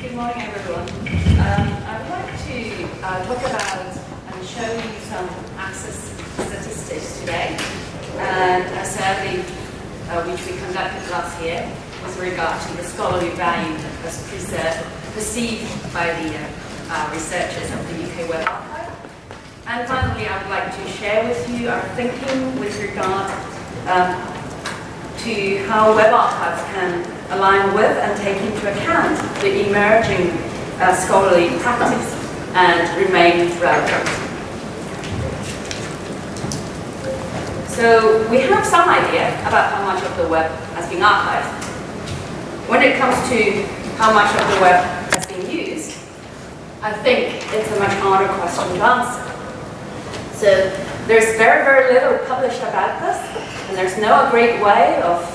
Good morning, everyone. I would like to talk about and show you some access statistics today, and a survey which we conducted last year with regard to the scholarly value as perceived by the researchers of the UK Web Archive. And finally, I would like to share with you our thinking with regard to how web archives can align with and take into account the emerging scholarly practice and remain relevant. So we have some idea about how much of the web has been archived. When it comes to how much of the web has been used, I think it's a much harder question to answer. So there's very, very little published about this, and there's no great way of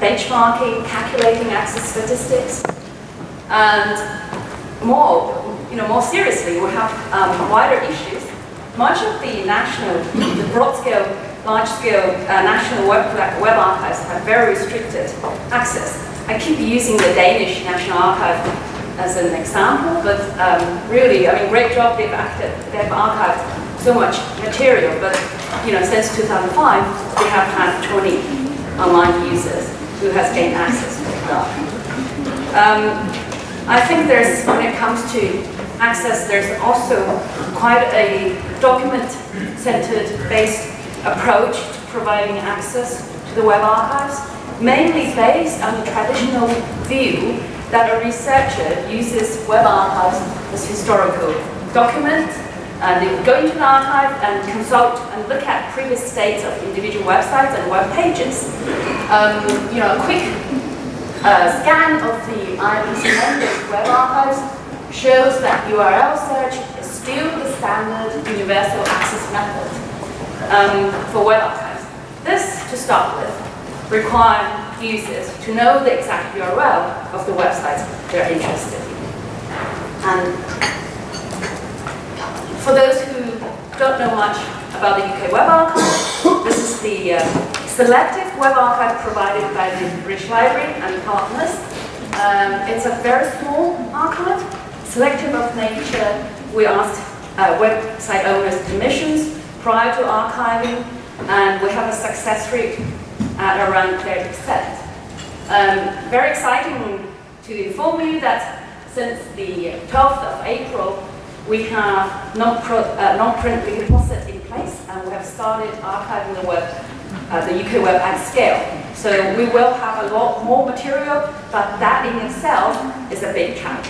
benchmarking, calculating access statistics. And more seriously, we have wider issues. Much of the broad-scale, large-scale national web archives have very restricted access. I keep using the Danish National Archive as an example, but really, great job they've archived so much material, but since 2005, we have had 20 online users who has gained access to the archive. I think when it comes to access, there's also quite a document-centered based approach to providing access to the web archives, mainly based on the traditional view that a researcher uses web archives as historical documents. They go into an archive and consult and look at previous states of individual websites and web pages. A quick scan of the IPC web archives shows that URL search is still the standard universal access method for web archives. This, to start with, requires users to know the exact URL of the websites they're interested in. And for those who don't know much about the UK Web Archive, this is the selective web archive provided by the British Library and partners. It's a very small archive, selective of nature. We asked website owners permissions prior to archiving, and we have a success rate at around 30%. Very exciting to inform you that since the 12th of April, we have non-print deposit in place, and we have started archiving the UK web at scale. So we will have a lot more material, but that in itself is a big challenge.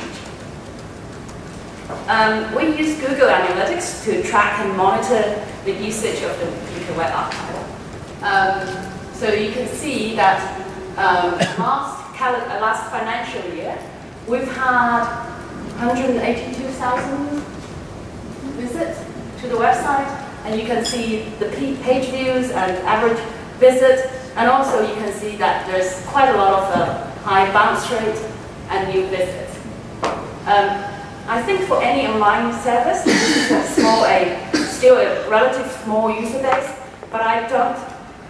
We use Google Analytics to track and monitor the usage of the UK Web Archive. So you can see that last financial year, we've had 182,000 visits to the website, and you can see the page views and average visit, and also you can see that there's quite a lot of high bounce rate and new visits. I think for any online service, this is still a relatively small user base, but I don't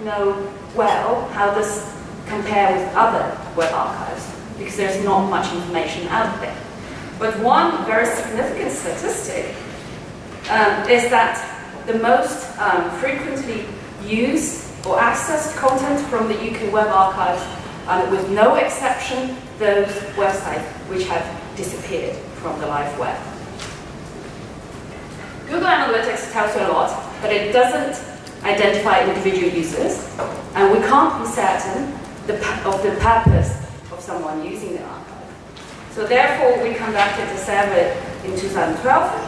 know well how this compares with other web archives, because there's not much information out there. But one very significant statistic is that the most frequently used or accessed content from the UK Web Archives are, with no exception, those websites which have disappeared from the live web. Google Analytics tells you a lot, but it doesn't identify individual users, and we can't be certain of the purpose of someone using the archive. So therefore, we conducted a survey in 2012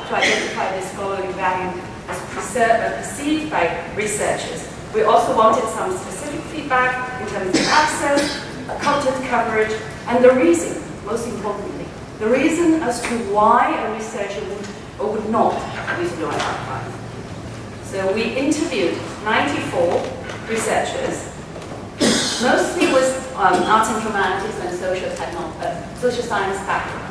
to identify the scholarly value as perceived by researchers. We also wanted some specific feedback in terms of access, content coverage, and the reason, most importantly, the reason as to why a researcher would or would not use the web archive. So we interviewed 94 researchers, mostly with arts and humanities and social science background.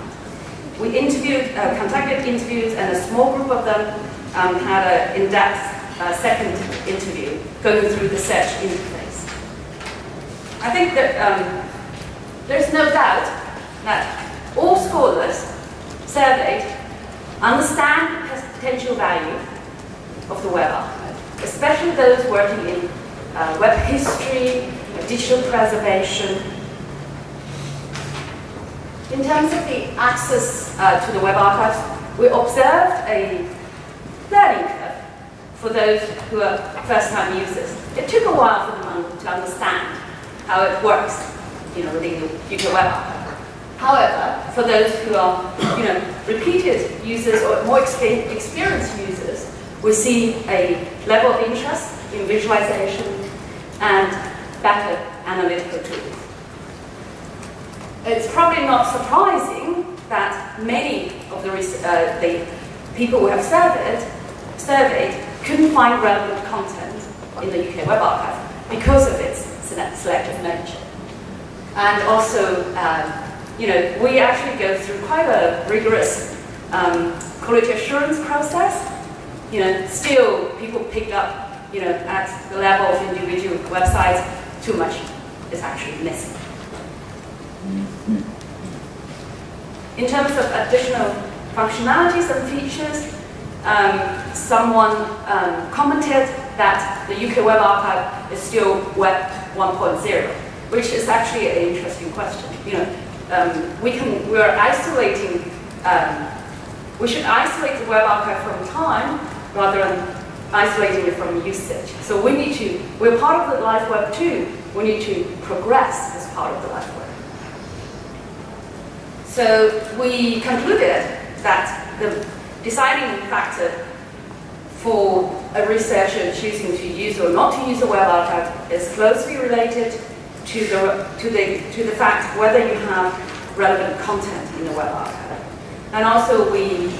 We conducted interviews, and a small group of them had an in-depth second interview going through the search interface. I think that there's no doubt that all scholars surveyed understand the potential value of the web archive, especially those working in web history, digital preservation. In terms of the access to the web archives, we observed a learning curve for those who are first-time users. It took a while for them to understand how it works, within the UK web archive. However, for those who are, repeated users or more experienced users, we see a level of interest in visualization and better analytical tools. It's probably not surprising that many of the people we have surveyed couldn't find relevant content in the UK Web Archive because of its selective nature. And also, we actually go through quite a rigorous quality assurance process. Still people picked up, at the level of individual websites, too much is actually missing. In terms of additional functionalities and features, someone commented that the UK Web Archive is still Web 1.0, which is actually an interesting question. We are isolating. We should isolate the Web Archive from time rather than isolating it from usage. So we're part of the live web too. We need to progress as part of the live web. So we concluded that the deciding factor for a researcher choosing to use or not to use a web archive is closely related to the fact whether you have relevant content in the web archive. And also we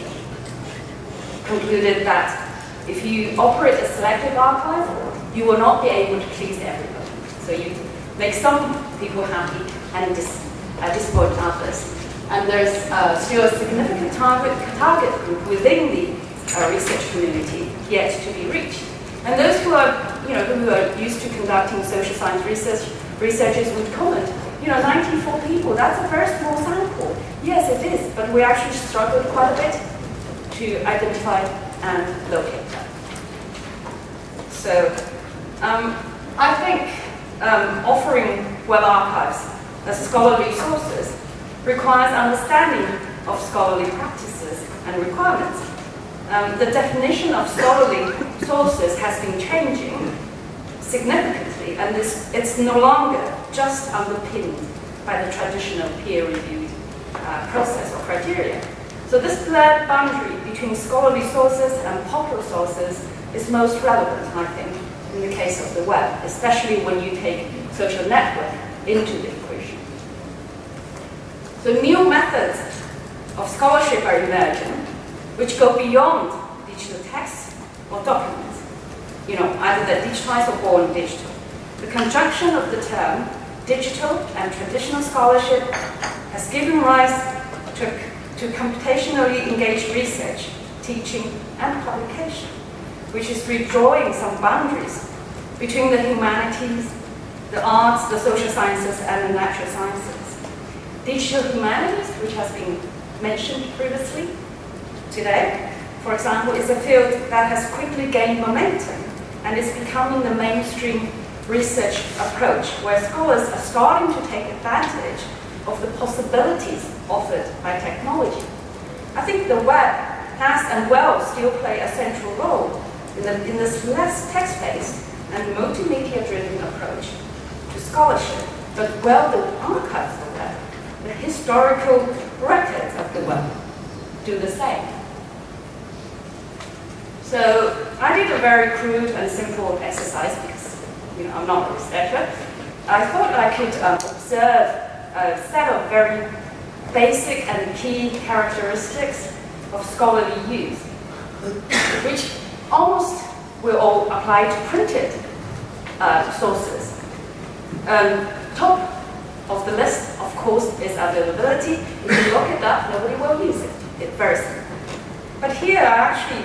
concluded that if you operate a selective archive, you will not be able to please everybody. So you make some people happy and disappoint others. And there's still a significant target group within the research community yet to be reached. And those who are used to conducting social science researchers would comment, 94 people, that's a very small sample. Yes, it is, but we actually struggled quite a bit to identify and locate them. So I think offering web archives as scholarly sources requires understanding of scholarly practices and requirements. The definition of scholarly sources has been changing significantly, and it's no longer just underpinned by the traditional peer-reviewed process or criteria. So this blurred boundary between scholarly sources and popular sources is most relevant, I think, in the case of the web, especially when you take social network into the equation. So new methods of scholarship are emerging, which go beyond digital text or documents. Either they're digitized or born digital. The conjunction of the term digital and traditional scholarship has given rise to computationally engaged research, teaching, and publication, which is redrawing some boundaries between the humanities, the arts, the social sciences, and the natural sciences. Digital humanities, which has been mentioned previously today, for example, is a field that has quickly gained momentum and is becoming the mainstream research approach, where scholars are starting to take advantage of the possibilities offered by technology. I think the web has and will still play a central role in this less text-based and multimedia-driven approach to scholarship, but will the archives of the web, the historical records of the web, do the same? So I did a very crude and simple exercise because I'm not a researcher. I thought I could observe a set of very basic and key characteristics of scholarly use, which almost will all apply to printed sources. Top of the list, of course, is availability. If you look it up, nobody will use it. It's very simple. But here I actually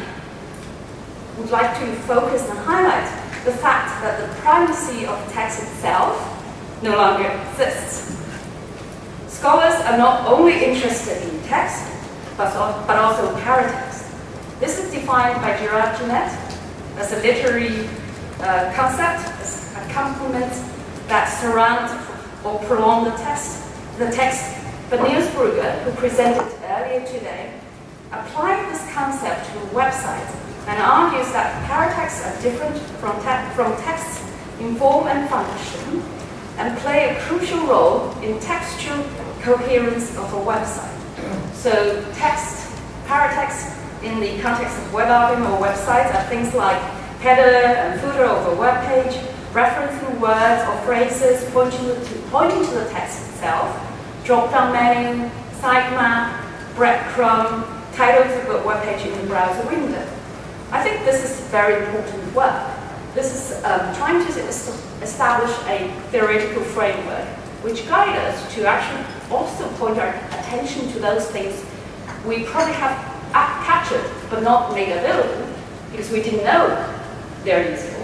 would like to focus and highlight the fact that the primacy of text itself no longer exists. Scholars are not only interested in text, but also paratext. This is defined by Gerard Genet as a literary concept, as a complement that surrounds or prolong the text. But Niels Brugger, who presented earlier today, applied this concept to websites and argues that paratexts are different from texts in form and function and play a crucial role in textual coherence of a website. So paratext in the context of web argument or websites are things like header and footer of a web page, referencing words or phrases pointing to the text itself, drop-down menu, sitemap, breadcrumb, titles of a web page in the browser window. I think this is very important work. This is trying to establish a theoretical framework which guides us to actually also point our attention to those things we probably have captured but not made available because we didn't know they're useful.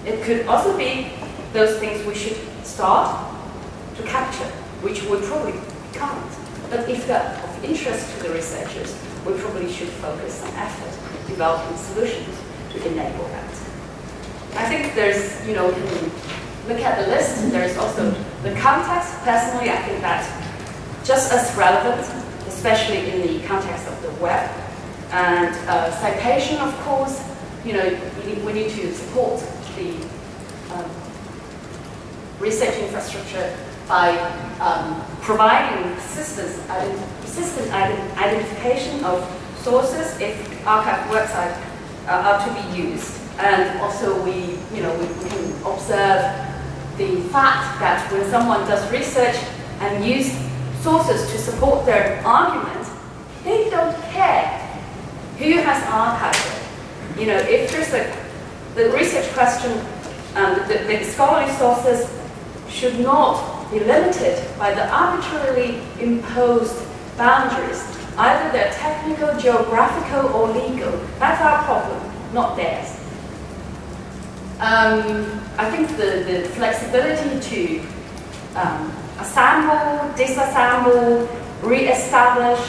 It could also be those things we should start to capture, which we probably can't. But if they're of interest to the researchers, we probably should focus some effort developing solutions to enable that. I think there's, you can look at the list, there's also the context. Personally, I think that's just as relevant, especially in the context of the web. And citation, of course, we need to support the research infrastructure by providing persistent identification of sources if archive websites are to be used. And also we can observe the fact that when someone does research and use sources to support their argument, they don't care who has archived it. If there's the research question, the scholarly sources should not be limited by the arbitrarily imposed boundaries, either they're technical, geographical, or legal. That's our problem, not theirs. I think the flexibility to assemble, disassemble, re-establish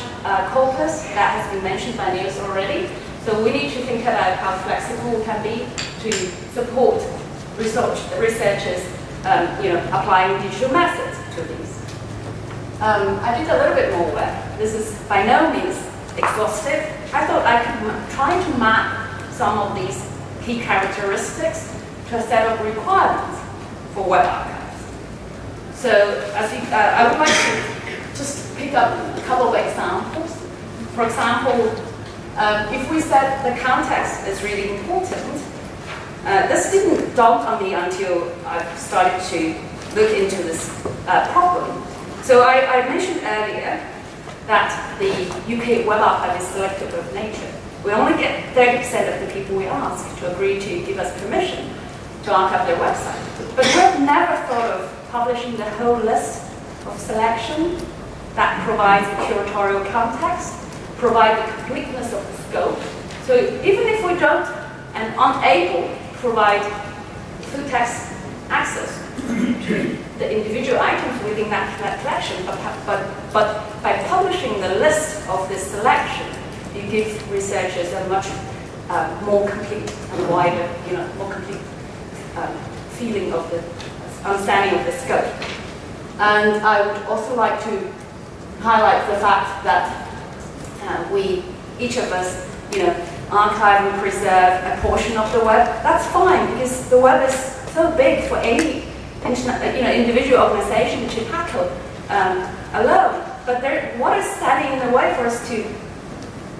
corpus, that has been mentioned by Niels already. So we need to think about how flexible we can be to support researchers applying digital methods to these. I did a little bit more work. This is by no means exhaustive. I thought I could try to map some of these key characteristics to a set of requirements for web archives. So I would like to just pick up a couple of examples. For example, if we said the context is really important, this didn't dawn on me until I started to look into this problem. So I mentioned earlier that the UK Web Archive is selective of nature. We only get 30% of the people we ask to agree to give us permission to archive their website. But we've never thought of publishing the whole list of selection that provides the curatorial context, provide the completeness of the scope. So even if we don't and unable to provide full text access to the individual items within that collection, but by publishing the list of this selection, you give researchers a much more complete and wider, more complete feeling of the understanding of the scope. And I would also like to highlight the fact that each of us, archive and preserve a portion of the web. That's fine because the web is so big for any individual organization to tackle alone. But what is standing in the way for us to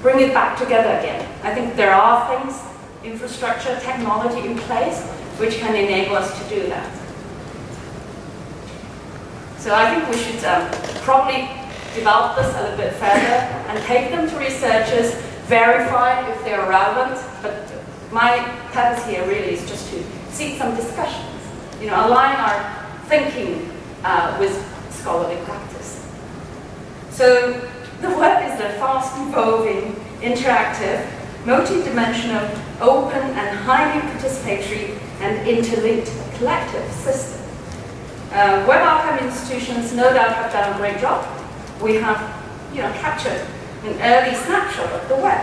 bring it back together again? I think there are things, infrastructure, technology in place which can enable us to do that. So I think we should probably develop this a little bit further and take them to researchers, verify if they're relevant. But my purpose here really is just to seek some discussions, align our thinking with scholarly practice. So the web is a fast-evolving, interactive, multi-dimensional, open and highly participatory and interlinked collective system. Web archive institutions no doubt have done a great job. We have captured an early snapshot of the web.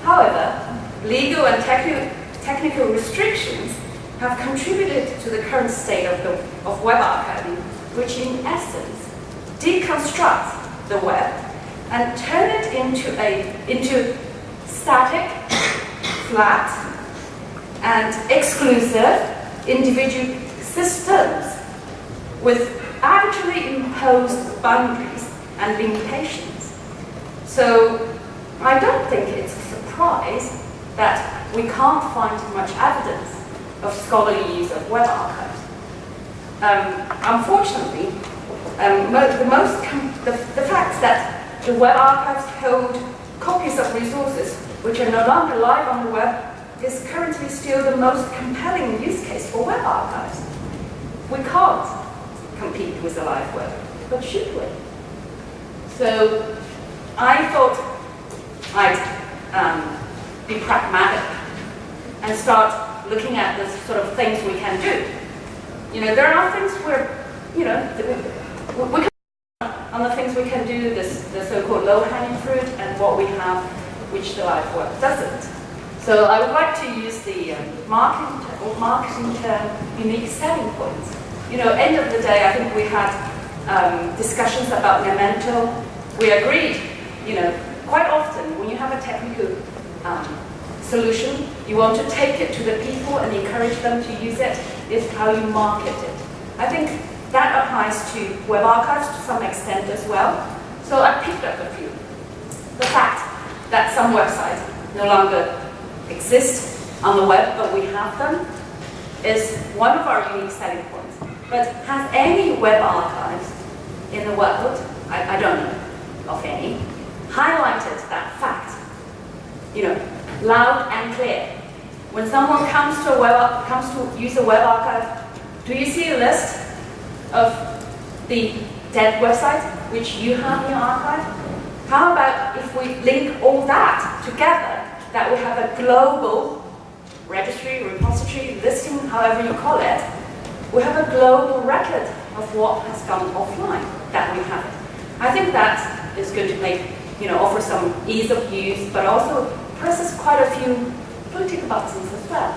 However, legal and technical restrictions have contributed to the current state of web archiving, which in essence deconstructs the web and turn it into static, flat, and exclusive individual systems with arbitrarily imposed boundaries and limitations. So I don't think it's a surprise that we can't find much evidence of scholarly use of web archives. Unfortunately, the fact that the web archives hold copies of resources which are no longer live on the web is currently still the most compelling use case for web archives. We can't compete with the live web, but should we? So I thought I'd be pragmatic and start looking at the sort of things we can do. There are things where, we can on the things we can do, the so-called low-hanging fruit, and what we have, which the live web doesn't. So I would like to use the marketing term unique selling points. End of the day, I think we had discussions about memento. We agreed, quite often when you have a technical solution, you want to take it to the people and encourage them to use it. It's how you market it. I think that applies to web archives to some extent as well. So I picked up a few. The fact that some websites no longer exist on the web, but we have them, is one of our unique selling points. But has any web archives in the world, I don't know of any, highlighted that fact, loud and clear? When someone comes to use a web archive, do you see a list of the dead websites which you have in your archive? How about if we link all that together, that we have a global registry, repository, listing, however you call it, we have a global record of what has gone offline, that we have it. I think that is going to make, offer some ease of use, but also presses quite a few political buttons as well.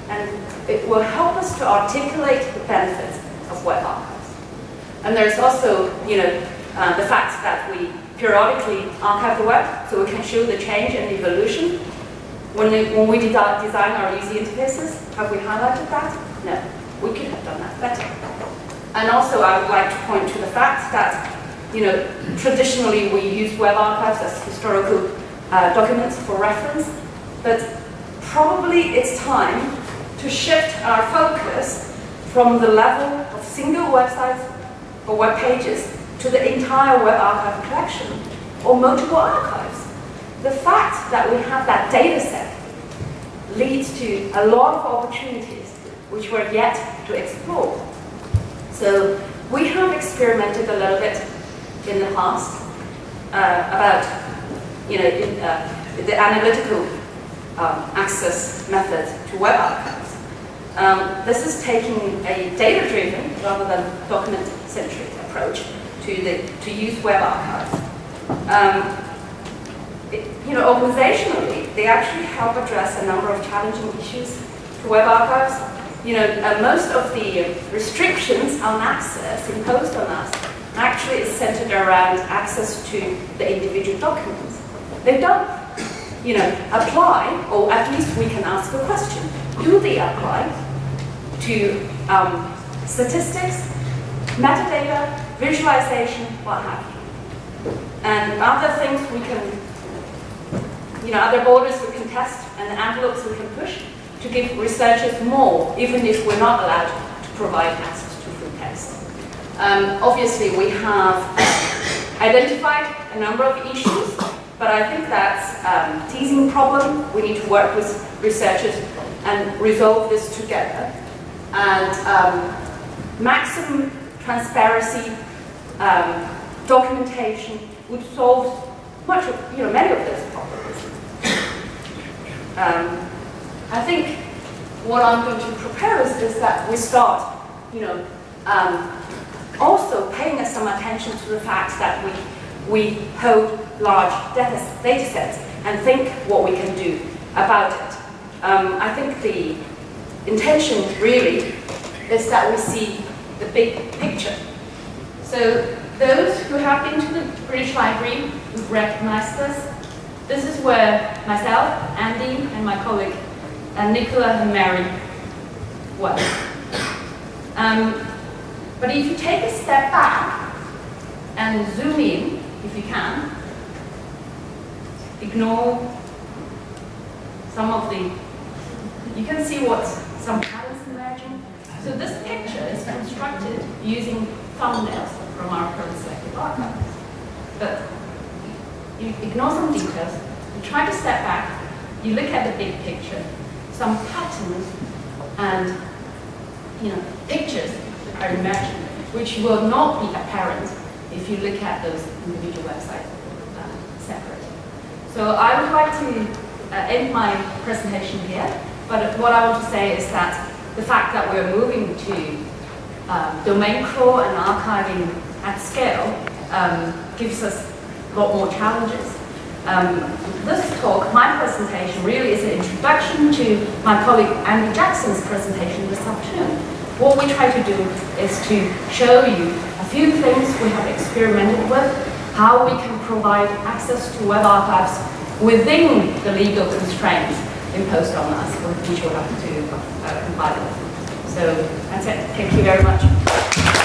And it will help us to articulate the benefits of web archives. And there's also, the fact that we periodically archive the web, so we can show the change and evolution. When we design our user interfaces, have we highlighted that? No, we could have done that better. And also, I would like to point to the fact that, traditionally we use web archives as historical documents for reference, but probably it's time to shift our focus from the level of single websites or web pages to the entire web archive collection or multiple archives. The fact that we have that data set leads to a lot of opportunities which we're yet to explore. So we have experimented a little bit in the past about the analytical access method to web archives. This is taking a data-driven rather than document-centric approach to use web archives. Organizationally, they actually help address a number of challenging issues to web archives. Most of the restrictions on access imposed on us actually is centered around access to the individual documents. They don't, apply, or at least we can ask a question. Do they apply to statistics, metadata, visualization, what have you? And other things we can, other borders we can test and envelopes we can push to give researchers more, even if we're not allowed to provide access to full text. Obviously, we have identified a number of issues, but I think that's a teasing problem. We need to work with researchers and resolve this together. And maximum transparency, documentation would solve many of those problems. I think what I'm going to propose is that we start, also paying us some attention to the fact that we hold large data sets and think what we can do about it. I think the intention really is that we see the big picture. So those who have been to the British Library would recognize this. This is where myself, Andy, and my colleague Nicola and Mary work. But if you take a step back and zoom in, if you can, ignore some of the, you can see what some patterns emerging. So this picture is constructed using thumbnails from our current selected archives. But you ignore some details, you try to step back, you look at the big picture, some patterns and pictures are emerging, which will not be apparent if you look at those individual websites separately. So I would like to end my presentation here, but what I want to say is that the fact that we're moving to domain crawl and archiving at scale gives us a lot more challenges. This talk, my presentation, really is an introduction to my colleague Andy Jackson's presentation this afternoon. What we try to do is to show you a few things we have experimented with, how we can provide access to web archives within the legal constraints imposed on us, which we'll have to comply with. So that's it. Thank you very much.